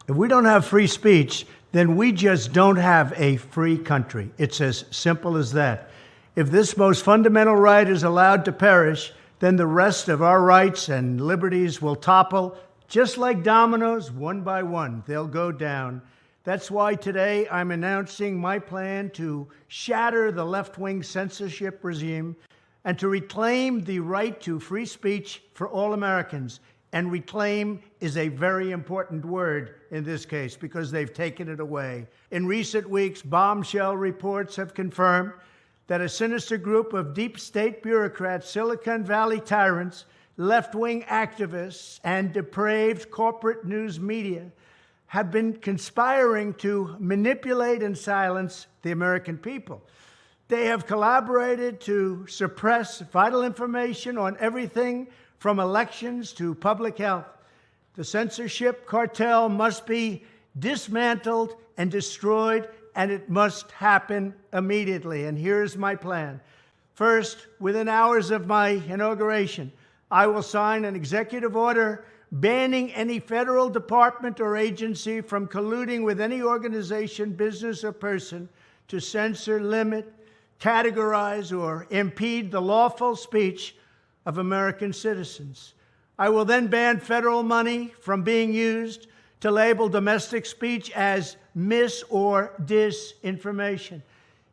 If we don't have free speech, then we just don't have a free country. It's as simple as that. If this most fundamental right is allowed to perish, then the rest of our rights and liberties will topple, just like dominoes, one by one. They'll go down. That's why today I'm announcing my plan to shatter the left-wing censorship regime and to reclaim the right to free speech for all Americans. And reclaim is a very important word in this case because they've taken it away. In recent weeks, bombshell reports have confirmed that a sinister group of deep state bureaucrats, Silicon Valley tyrants, left-wing activists, and depraved corporate news media have been conspiring to manipulate and silence the American people. They have collaborated to suppress vital information on everything from elections to public health. The censorship cartel must be dismantled and destroyed, and it must happen immediately. And here's my plan. First, within hours of my inauguration, I will sign an executive order banning any federal department or agency from colluding with any organization, business, or person to censor, limit, categorize, or impede the lawful speech of American citizens. I will then ban federal money from being used to label domestic speech as mis- or disinformation.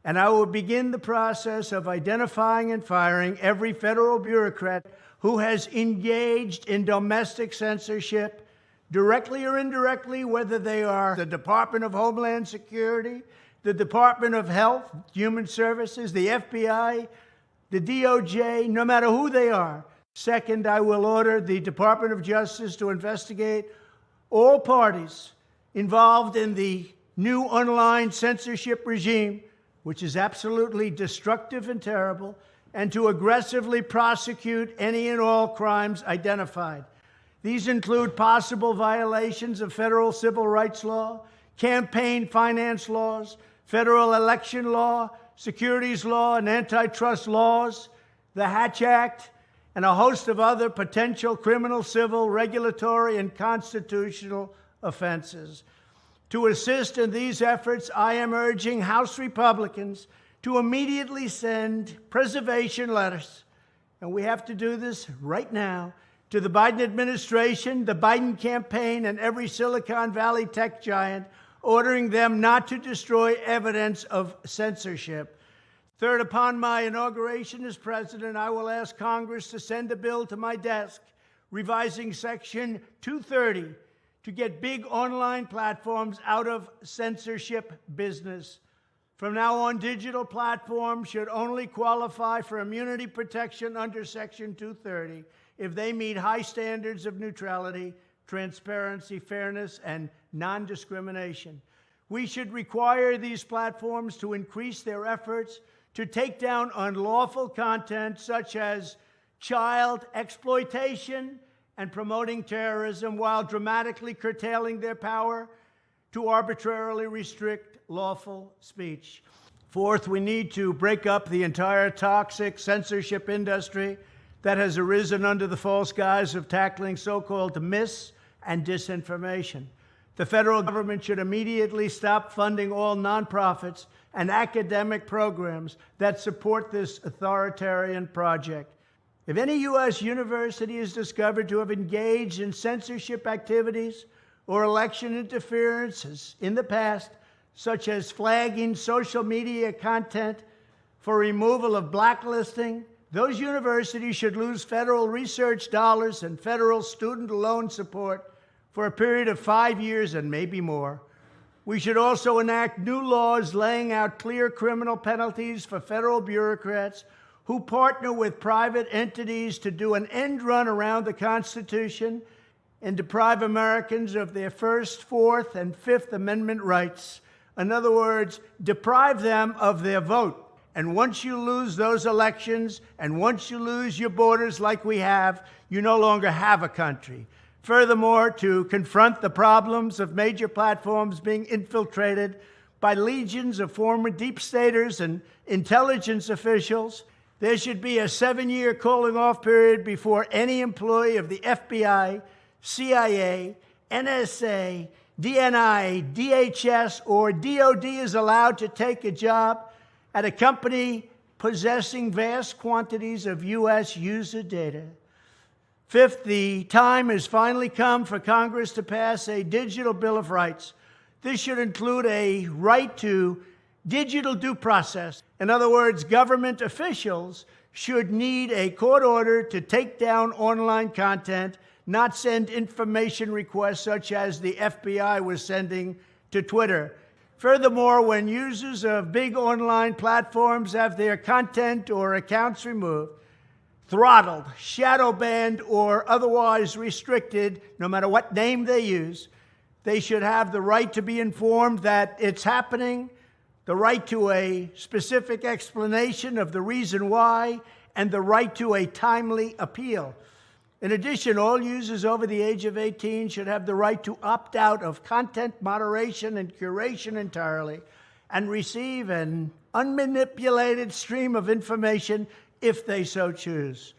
And I will begin the process of identifying and firing every federal bureaucrat who has engaged in domestic censorship, directly or indirectly, whether they are the Department of Homeland Security, the Department of Health, Human Services, the FBI, the DOJ, no matter who they are. Second, I will order the Department of Justice to investigate all parties involved in the new online censorship regime, which is absolutely destructive and terrible, and to aggressively prosecute any and all crimes identified. These include possible violations of federal civil rights law, campaign finance laws, federal election law, securities law, and antitrust laws, the Hatch Act, and a host of other potential criminal, civil, regulatory, and constitutional offenses. To assist in these efforts, I am urging House Republicans to immediately send preservation letters, and we have to do this right now, to the Biden administration, the Biden campaign, and every Silicon Valley tech giant, ordering them not to destroy evidence of censorship. Third, upon my inauguration as president, I will ask Congress to send a bill to my desk revising Section 230 to get big online platforms out of censorship business. From now on, digital platforms should only qualify for immunity protection under Section 230 if they meet high standards of neutrality, transparency, fairness, and non-discrimination. We should require these platforms to increase their efforts to take down unlawful content such as child exploitation and promoting terrorism, while dramatically curtailing their power to arbitrarily restrict lawful speech. Fourth, we need to break up the entire toxic censorship industry that has arisen under the false guise of tackling so-called mis- and disinformation. The federal government should immediately stop funding all nonprofits and academic programs that support this authoritarian project. If any U.S. university is discovered to have engaged in censorship activities or election interferences in the past, such as flagging social media content for removal of blacklisting, those universities should lose federal research dollars and federal student loan support for a period of 5 years and maybe more. We should also enact new laws laying out clear criminal penalties for federal bureaucrats who partner with private entities to do an end run around the Constitution and deprive Americans of their First, Fourth, and Fifth Amendment rights. In other words, deprive them of their vote. And once you lose those elections, and once you lose your borders like we have, you no longer have a country. Furthermore, to confront the problems of major platforms being infiltrated by legions of former deep staters and intelligence officials, there should be a 7-year cooling-off period before any employee of the FBI, CIA, NSA, DNI, DHS, or DOD is allowed to take a job at a company possessing vast quantities of U.S. user data. Fifth, the time has finally come for Congress to pass a digital Bill of Rights. This should include a right to digital due process. In other words, government officials should need a court order to take down online content, not send information requests such as the FBI was sending to Twitter. Furthermore, when users of big online platforms have their content or accounts removed, throttled, shadow banned, or otherwise restricted, no matter what name they use, they should have the right to be informed that it's happening, the right to a specific explanation of the reason why, and the right to a timely appeal. In addition, all users over the age of 18 should have the right to opt out of content moderation and curation entirely and receive an unmanipulated stream of information if they so choose.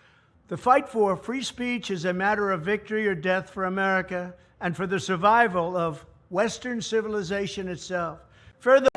The fight for free speech is a matter of victory or death for America and for the survival of Western civilization itself. Further,